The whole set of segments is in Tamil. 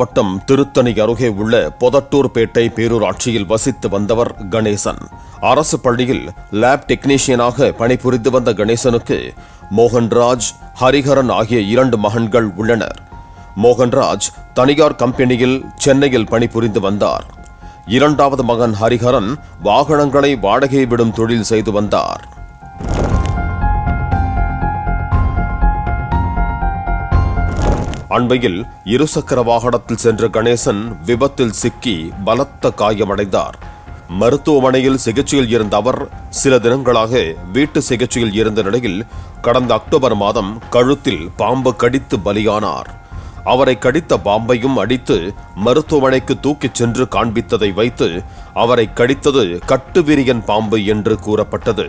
மாவட்டம் திருத்தணி அருகே உள்ள பொதட்டூர்பேட்டை பேரூராட்சியில் வசித்து வந்தவர் கணேசன். அரசு பள்ளியில் லேப் டெக்னீஷியனாக பணிபுரிந்து வந்த கணேசனுக்கு மோகன்ராஜ், ஹரிஹரன் ஆகிய 2 மகன்கள் உள்ளனர். மோகன்ராஜ் தனியார் கம்பெனியில் சென்னையில் பணிபுரிந்து வந்தார். 2வது மகன் ஹரிஹரன் வாகனங்களை வாடகை விடும் தொழில் செய்து வந்தார். அண்மையில் இருசக்கர வாகனத்தில் சென்ற கணேசன் விபத்தில் சிக்கி பலத்த காயமடைந்தார். மருத்துவமனையில் சிகிச்சையில் இருந்த அவர் சில தினங்களாக வீட்டு சிகிச்சையில் இருந்த நிலையில் கடந்த அக்டோபர் மாதம் கழுத்தில் பாம்பு கடித்து பலியானார். அவரை கடித்த பாம்பையும் அடித்து மருத்துவமனைக்கு தூக்கிச் சென்று காண்பித்ததை வைத்து அவரை கடித்தது கட்டுவிரியன் பாம்பு என்று கூறப்பட்டது.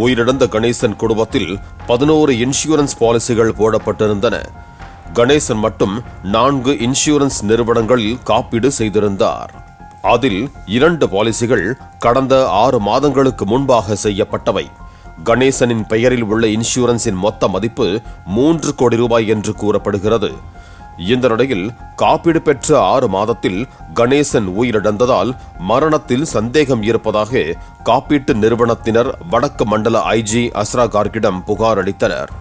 உயிரிழந்த கணேசன் குடும்பத்தில் 11 இன்சூரன்ஸ் பாலிசிகள் போடப்பட்டிருந்தன. கணேசன் மட்டும் 4 இன்சூரன்ஸ் நிறுவனங்களில் காப்பீடு செய்திருந்தார். அதில் 2 பாலிசிகள் கடந்த 6 மாதங்களுக்கு முன்பாக செய்யப்பட்டவை. கணேசனின் பெயரில் உள்ள இன்சூரன்ஸின் மொத்த மதிப்பு 3 கோடி ரூபாய் என்று கூறப்படுகிறது. இந்த நிலையில் காப்பீடு பெற்ற 6 மாதத்தில் கணேசன் உயிரிழந்ததால் மரணத்தில் சந்தேகம் இருப்பதாக காப்பீட்டு நிறுவனத்தினர் வடக்கு மண்டல ஐஜி அஸ்ரா கார்கிடம் புகார் அளித்தனர்.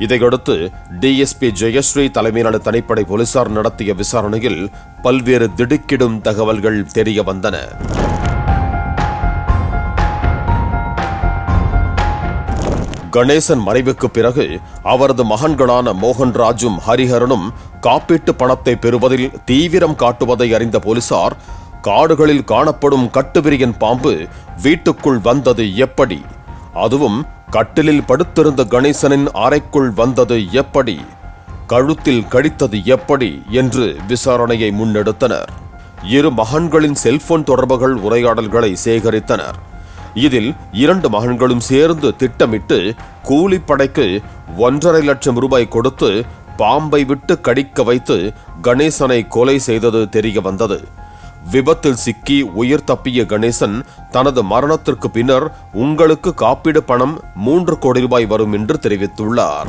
இதையடுத்து டிஎஸ்பி ஜெயஸ்ரீ தலைமையிலான தனிப்படை போலீசார் நடத்திய விசாரணையில் பல்வேறு திடுக்கிடும் தகவல்கள் தெரிய வந்தன. கணேசன் மறைவுக்கு பிறகு அவரது மகன்களான மோகன்ராஜும் ஹரிஹரனும் காப்பீட்டு பணத்தை பெறுவதில் தீவிரம் காட்டுவதை அறிந்த போலீசார் காடுகளில் காணப்படும் கட்டுவிரியன் பாம்பு வீட்டுக்குள் வந்தது எப்படி, அதுவும் கட்டிலில் படுத்திருந்த கணேசனின் அறைக்குள் வந்தது எப்படி, கழுத்தில் கடித்தது எப்படி என்று விசாரணையை முன்னெடுத்தனர். 2 மகன்களின் செல்போன் தொடர்புகள் உரையாடல்களை சேகரித்தனர். இதில் 2 மகன்களும் சேர்ந்து திட்டமிட்டு கூலிப்படைக்கு 1.5 லட்சம் ரூபாய் கொடுத்து பாம்பை விட்டு கடிக்க வைத்து கணேசனை கொலை செய்தது தெரிய வந்தது. விபத்தில் சிக்கி உயிர் தப்பிய கணேசன் தனது மரணத்திற்கு பின்னர் உங்களுக்கு காப்பீடு பணம் 3 கோடி ரூபாய் வரும் என்று தெரிவித்துள்ளார்.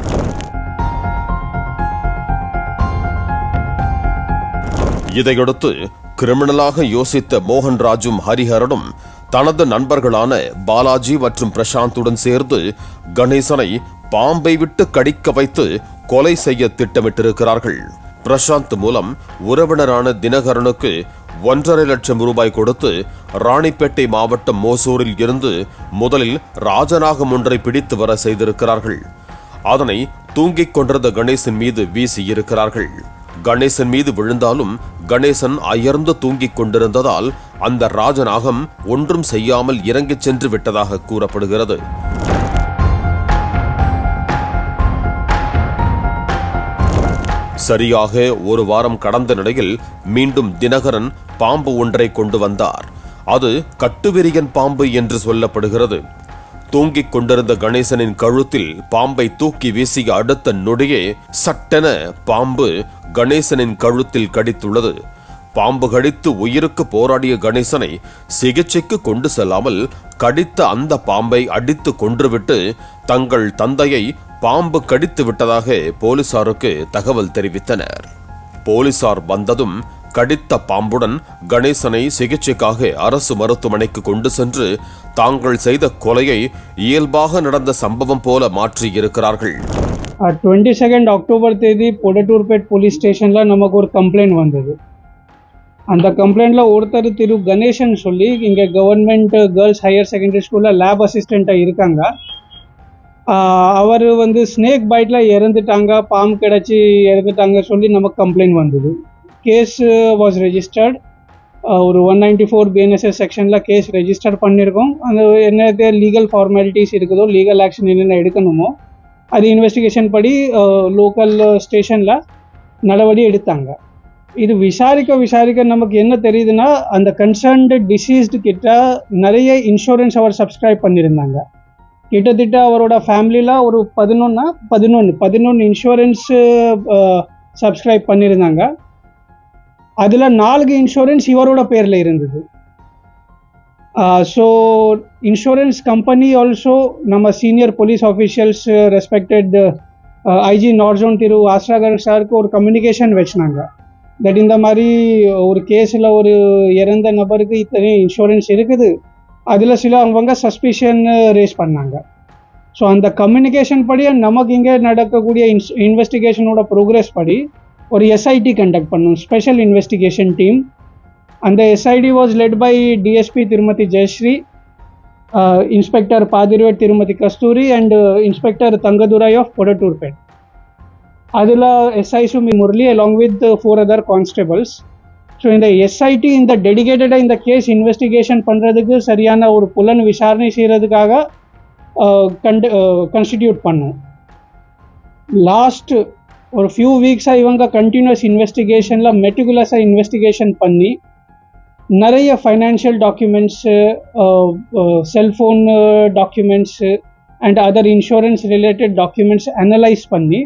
இதையடுத்து கிரிமினலாக யோசித்த மோகன்ராஜும் ஹரிஹரனும் தனது நண்பர்களான பாலாஜி மற்றும் பிரசாந்துடன் சேர்ந்து கணேசனை பாம்பை விட்டு கடிக்க வைத்து கொலை செய்ய திட்டமிட்டிருக்கிறார்கள். பிரசாந்த் மூலம் உறவினரான தினகரனுக்கு 1.5 லட்சம் ரூபாய் கொடுத்து ராணிப்பேட்டை மாவட்டம் மோசூரில் இருந்து முதலில் ராஜநாகம் ஒன்றை பிடித்து வர செய்திருக்கிறார்கள். அதனை தூங்கிக் கொண்டிருந்த கணேசன் மீது வீசியிருக்கிறார்கள். கணேசன் மீது விழுந்தாலும் கணேசன் அயர்ந்து தூங்கிக் கொண்டிருந்ததால் அந்த ராஜநாகம் ஒன்றும் செய்யாமல் இறங்கிச் சென்று விட்டதாக கூறப்படுகிறது. சரியாக 1 வாரம் கடந்த நிலையில் மீண்டும் தினகரன் பாம்பு ஒன்றை கொண்டு வந்தார். அது கட்டுவிரியன் பாம்பு என்று சொல்லப்படுகிறது. தூங்கிக் கொண்டிருந்த கணேசனின் கழுத்தில் பாம்பை தூக்கி வீசிய அடுத்த நொடியே சட்டென பாம்பு கணேசனின் கழுத்தில் கடித்துள்ளது. பாம்பு கடித்து உயிருக்கு போராடிய கணேசனை சிகிச்சைக்கு கொண்டு செல்லாமல் கடித்த அந்த பாம்பை அடித்து கொன்றுவிட்டு தங்கள் தந்தையை பாம்பு கடித்து விட்டதாக போலீசாருக்கு தகவல் தெரிவித்தனர். போலீசார் வந்ததும் கடித்த பாம்புடன் கணேசனை சிகிச்சைக்காக அரசு மருத்துவமனைக்கு கொண்டு சென்று தாங்கள் செய்த கொலையை இயல்பாக நடந்த சம்பவம் போல மாற்றியிருக்கிறார்கள். 22 அக்டோபர் தேதி பொடட்டூர்பேட் போலீஸ் ஸ்டேஷன்ல நமக்கு ஒரு கம்ப்ளைண்ட் வந்தது. அந்த கம்ப்ளைண்ட்ல ஒருத்தர் திரு கணேசன் சொல்லி இங்கே கவர்மெண்ட் கேர்ள்ஸ் ஹையர் செகண்டரி ஸ்கூல்ல லேப் அசிஸ்டண்ட்டாக இருக்காங்க. அவர் ஸ்னேக் பைட்ல இறந்துட்டாங்க, பாம்பு கிடச்சி இறந்துட்டாங்க சொல்லி நமக்கு கம்ப்ளைண்ட் வந்தது. Case was registered. ஒரு 194 BNSS செக்ஷனில் கேஸ் ரெஜிஸ்டர் பண்ணியிருக்கோம். அந்த என்ன லீகல் ஃபார்மாலிட்டிஸ் இருக்குதோ, லீகல் ஆக்ஷன் என்னென்ன எடுக்கணுமோ அது இன்வெஸ்டிகேஷன் படி லோக்கல் ஸ்டேஷனில் நடவடி எடுத்தாங்க. இது விசாரிக்க நமக்கு என்ன தெரியுதுன்னா, அந்த கன்சர்ன்டு டிசீஸ்டு கிட்ட நிறைய இன்சூரன்ஸ் அவர் சப்ஸ்கிரைப் பண்ணியிருந்தாங்க. கிட்டத்தட்ட அவரோட ஃபேமிலியில் ஒரு 11 இன்சூரன்ஸ் சப்ஸ்கிரைப் பண்ணியிருந்தாங்க. அதில் 4 இன்சூரன்ஸ் இவரோட பேரில் இருந்தது. So insurance company also நம்ம senior police officials respected IG நார்ஜோன் திரு ஆஸ்ராகர் சாருக்கு ஒரு கம்யூனிகேஷன் வச்சுனாங்க தட் இந்த மாதிரி ஒரு கேஸில் ஒரு இறந்த நபருக்கு இத்தனை இன்சூரன்ஸ் இருக்குது அதில் சில அவங்க சஸ்பிஷன் ரேஸ் பண்ணாங்க. ஸோ அந்த கம்யூனிகேஷன் படி நமக்கு இங்கே நடக்கக்கூடிய இன்வெஸ்டிகேஷனோட ப்ரோக்ரஸ் படி ஒரு எஸ்ஐடி கண்டக்ட் பண்ணோம், ஸ்பெஷல் இன்வெஸ்டிகேஷன் டீம். அந்த SIT was led by DSP திருமதி ஜெயஸ்ரீ, இன்ஸ்பெக்டர் பாதிரிவேட் திருமதி Kasturi and inspector Thangadurai of Podaturpet. அதில் SI Sumi Murali along with 4 other constables. So இந்த எஸ்ஐடி இந்த டெடிகேட்டடாக இந்த கேஸ் இன்வெஸ்டிகேஷன் பண்ணுறதுக்கு சரியான ஒரு புலன் விசாரணை செய்கிறதுக்காக கன்ஸ்டிடியூட் பண்ணோம். லாஸ்ட் ஒரு ஃபியூ வீக்ஸாக இவங்க கண்டினியூஸ் இன்வெஸ்டிகேஷனில் மெட்டிகுலஸாக இன்வெஸ்டிகேஷன் பண்ணி நிறைய financial documents, cellphone documents and other insurance related documents analyse பண்ணி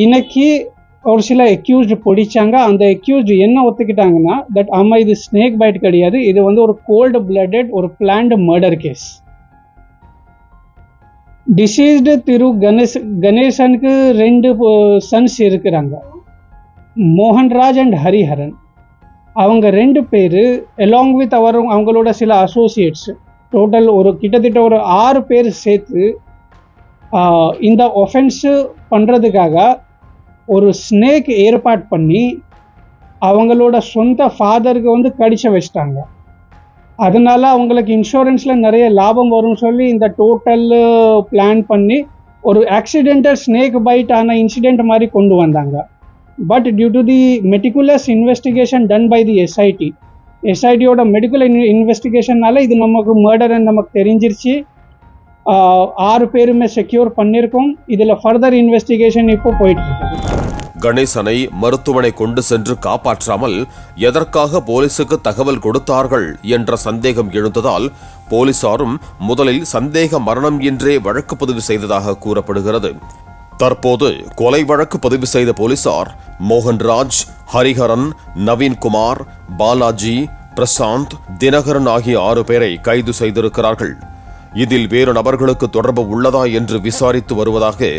இன்னைக்கு ஒரு சில அக்யூஸ்டு பிடிச்சாங்க. அந்த அக்யூஸ்டு என்ன ஒத்துக்கிட்டாங்கன்னா தட் ஆமாம் இது ஸ்னேக் பைட் கிடையாது, இது வந்து ஒரு கோல்டு பிளட்டட் ஒரு பிளான்டு மர்டர் கேஸ். டிசீஸ்டு திரு கணேசனுக்கு 2 சன்ஸ் இருக்கிறாங்க, மோகன்ராஜ் அண்ட் ஹரிஹரன். அவங்க 2 பேர் அலாங் வித் அவங்களோட சில அசோசியேட்ஸ் டோட்டல் ஒரு கிட்டத்தட்ட ஒரு 6 பேர் சேர்த்து இந்த ஒஃபென்ஸு பண்ணுறதுக்காக ஒரு ஸ்னேக் ஏற்பாடு பண்ணி அவங்களோட சொந்த ஃபாதருக்கு வந்து கடிச்ச வச்சிட்டாங்க. அதனால அவங்களுக்கு இன்சூரன்ஸில் நிறைய லாபம் வரும்னு சொல்லி இந்த டோட்டல் பிளான் பண்ணி ஒரு ஆக்சிடென்டல் ஸ்னேக் பைட் ஆன இன்சிடெண்ட் மாதிரி கொண்டு வந்தாங்க. But due to the meticulous investigation done by the எஸ்ஐடியோட மெடிக்கல் இன்வெஸ்டிகேஷன்னால இது நமக்கு மர்டர்ன்னு நமக்கு தெரிஞ்சிருச்சு. 6 பேருமே செக்யூர் பண்ணியிருக்கோம். இதில் ஃபர்தர் இன்வெஸ்டிகேஷன் இப்போ போயிட்டு இருக்கு. கணேசனை மருத்துவமனை கொண்டு சென்று காப்பாற்றாமல் எதற்காக போலீசுக்கு தகவல் கொடுத்தார்கள் என்ற சந்தேகம் எழுந்ததால் போலீசாரும் முதலில் சந்தேக மரணம் என்றே வழக்கு பதிவு செய்ததாக கூறப்படுகிறது. தற்போது கொலை வழக்கு பதிவு செய்த போலீசார் மோகன்ராஜ், ஹரிஹரன், நவீன்குமார், பாலாஜி, பிரசாந்த், தினகரன் ஆகிய 6 பேரை கைது செய்திருக்கிறார்கள். இதில் வேறு நபர்களுக்கு தொடர்பு உள்ளதா என்று விசாரித்து வருவதாக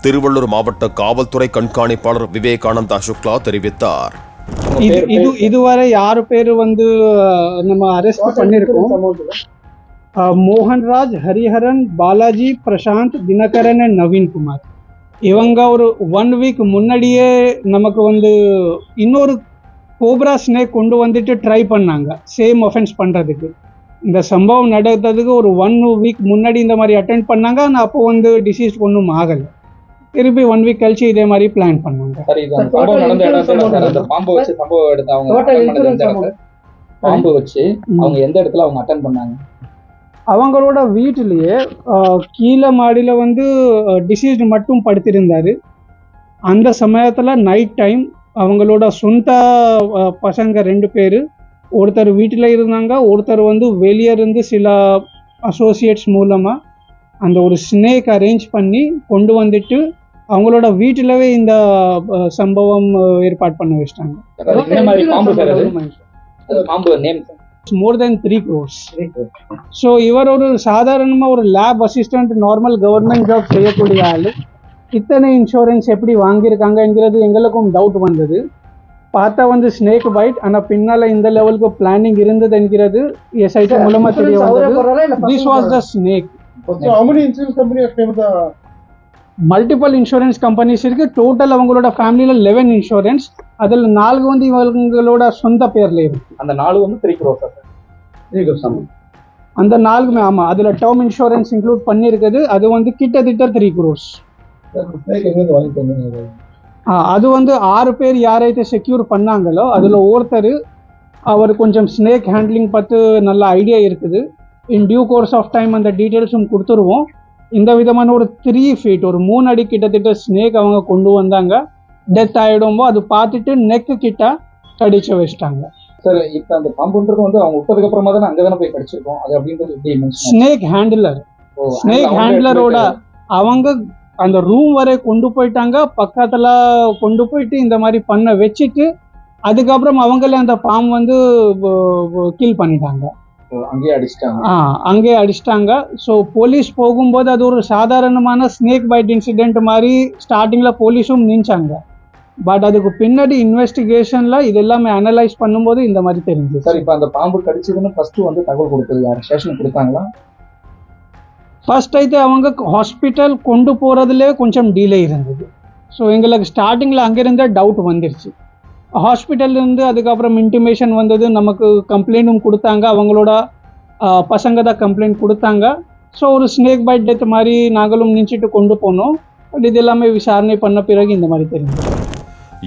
திருவள்ளூர் மாவட்ட காவல்துறை கண்காணிப்பாளர் விவேகானந்தா சுக்லா தெரிவித்தார். இதுவரை 6 பேர் வந்து நம்ம அரெஸ்ட் பண்ணிருக்கோம். மோகன்ராஜ், ஹரிஹரன், பாலாஜி, பிரசாந்த், தினகரன் அண்ட் நவீன்குமார். இவங்க ஒரு 1 வீக் முன்னாடியே நமக்கு வந்து இன்னொரு கோப்ரா ஸ்னேக் கொண்டு வந்துட்டு ட்ரை பண்ணாங்க சேம் ஒஃபென்ஸ் பண்ணுறதுக்கு. இந்த சம்பவம் நடந்ததுக்கு ஒரு 1 வீக் முன்னாடி இந்த மாதிரி அட்டென்ட் பண்ணாங்க. ஆனால் அப்போ வந்து டிசீஸ் ஒன்றும் ஆகலை. திருப்பி 1 வீக் கழிச்சு இதே மாதிரி பிளான் பண்ணாங்க. அவங்களோட வீட்டிலேயே கீழே மாடியில் வந்து டிசீஸ்டு மட்டும் படுத்திருந்தாரு. அந்த சமயத்தில் நைட் டைம் அவங்களோட சொந்த பசங்க 2 பேர், ஒருத்தர் வீட்டில் இருந்தாங்க, ஒருத்தர் வந்து வெளியே இருந்து சில அசோசியேட்ஸ் மூலமாக அந்த ஒரு ஸ்னேக் அரேஞ்ச் பண்ணி கொண்டு வந்துட்டு அவங்களோட வீட்டிலவே இந்த சம்பவம் ஏற்பாடு பண்ண வச்சிட்டாங்க. more than 3 crores. ஸோ இவர் ஒரு சாதாரணமாக ஒரு lab assistant normal government job செய்யக்கூடிய ஆள். இத்தனை இன்சூரன்ஸ் எப்படி வாங்கியிருக்காங்கங்கிறது எங்களுக்கும் டவுட் வந்தது. பார்த்தா வந்து ஸ்னேக் பைட், ஆனால் பின்னால் இந்த லெவலுக்கு பிளானிங் இருந்தது என்கிறது எஸ்ஐடி மூலமாக தெரிய வந்தது. This was the snake. Multiple insurance companies இருக்கு. டோட்டல் அவங்களோட ஃபேமிலியில் 11 இன்சூரன்ஸ். அதில் 4 வந்து இவங்களோட சொந்த பேர்ல இருக்கு. அந்த 4 வந்து 3 crores. அந்த 4மே ஆமாம், அதில் டேர்ம் இன்சூரன்ஸ் இன்க்ளூட் பண்ணியிருக்குது. அது வந்து கிட்டத்தட்ட 3 crores. அது வந்து 6 பேர் யாரைతే செக்யூர் பண்ணாங்களோ அதில் ஒருத்தர் அவர் கொஞ்சம் ஸ்னேக் ஹேண்ட்லிங் பார்த்து நல்ல ஐடியா இருக்குது. In due course of time அந்த டீட்டெயில்ஸும் கொடுத்துருவோம். இந்த விதமான ஒரு 3 feet ஒரு 3 அடி கிட்டத்தட்ட ஸ்னேக் அவங்க கொண்டு வந்தாங்க. டெத் ஆகிடும்போ அது பார்த்துட்டு நெக்கு கிட்ட கடிச்சு வச்சிட்டாங்க. சார் இப்போ அந்த பாம்புன்றது வந்து அவங்க விட்டதுக்கு அப்புறமா தானே அங்கே தானே போய் கடிச்சிருக்கோம். அது அப்படின்றது ஸ்னேக் ஹேண்ட்லரோட அவங்க அந்த ரூம் வரை கொண்டு போயிட்டாங்க. பக்கத்தில் கொண்டு போயிட்டு இந்த மாதிரி பண்ண வச்சுட்டு அதுக்கப்புறம் அவங்களே அந்த பாம்பு வந்து கில் பண்ணிட்டாங்க. அங்கேயே அடிச்சிட்டாங்க. அங்கே அடிச்சிட்டாங்க. ஸோ போலீஸ் போகும்போது அது ஒரு சாதாரணமான ஸ்னேக் பைட் இன்சிடென்ட் மாதிரி ஸ்டார்டிங்கில் போலீஸும் நினைச்சாங்க. பட் அதுக்கு பின்னாடி இன்வெஸ்டிகேஷனில் இது எல்லாமே அனலைஸ் பண்ணும்போது இந்த மாதிரி தெரிஞ்சு. சார் இப்போ அந்த பாம்பு கடிச்சதுன்னு ஃபர்ஸ்ட் வந்து தகவல் கொடுத்தது யார்? ஸ்டேஷனுக்கு கொடுத்தாங்களா? ஃபர்ஸ்ட் అయితే அவங்க ஹாஸ்பிட்டல் கொண்டு போகிறதுலே கொஞ்சம் டிலே இருந்தது. ஸோ எங்களுக்கு ஸ்டார்டிங்கில் அங்கேருந்தே டவுட் வந்துருச்சு. ஹாஸ்பிட்டல்லேருந்து அதுக்கப்புறம் இன்டிமேஷன் வந்தது, நமக்கு கம்ப்ளைண்ட்டும் கொடுத்தாங்க, அவங்களோட பசங்க தான் கம்ப்ளைண்ட் கொடுத்தாங்க. ஸோ ஒரு ஸ்னேக் பைட் டெத் மாதிரி நாங்களும் நினச்சிட்டு கொண்டு போனோம். பட் இது எல்லாமே விசாரணை பண்ண பிறகு இந்த மாதிரி தெரிஞ்சது.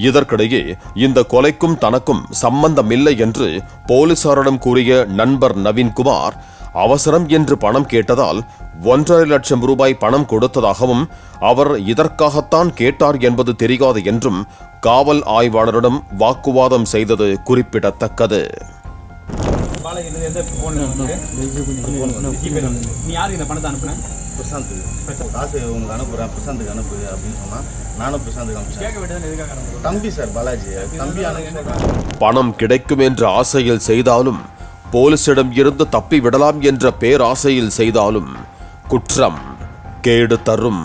இதற்கிடையே இந்த கொலைக்கும் தனக்கும் சம்பந்தமில்லை என்று போலீசாரிடம் கூறிய நண்பர் நவீன்குமார் அவசரம் என்று பணம் கேட்டதால் 1.5 லட்சம் ரூபாய் பணம் கொடுத்ததாகவும் அவர் இதற்காகத்தான் கேட்டார் என்பது தெரியாது என்றும் காவல் ஆய்வாளரிடம் வாக்குவாதம் செய்தது குறிப்பிடத்தக்கது. காசு உனக்கு அனுப்புறேன், பிரசாந்துக்கு அனுப்பு அப்படின்னு சொன்னா நானும் பிரசாந்துக்கு அனுப்பிச்சேன். தம்பி சார் பாலாஜி தம்பி அனுப்பி பணம் கிடைக்கும் என்ற ஆசையில் செய்தாலும், போலீசிடம் இருந்து தப்பி விடலாம் என்ற பேராசையில் செய்தாலும் குற்றம் கேடு தரும்.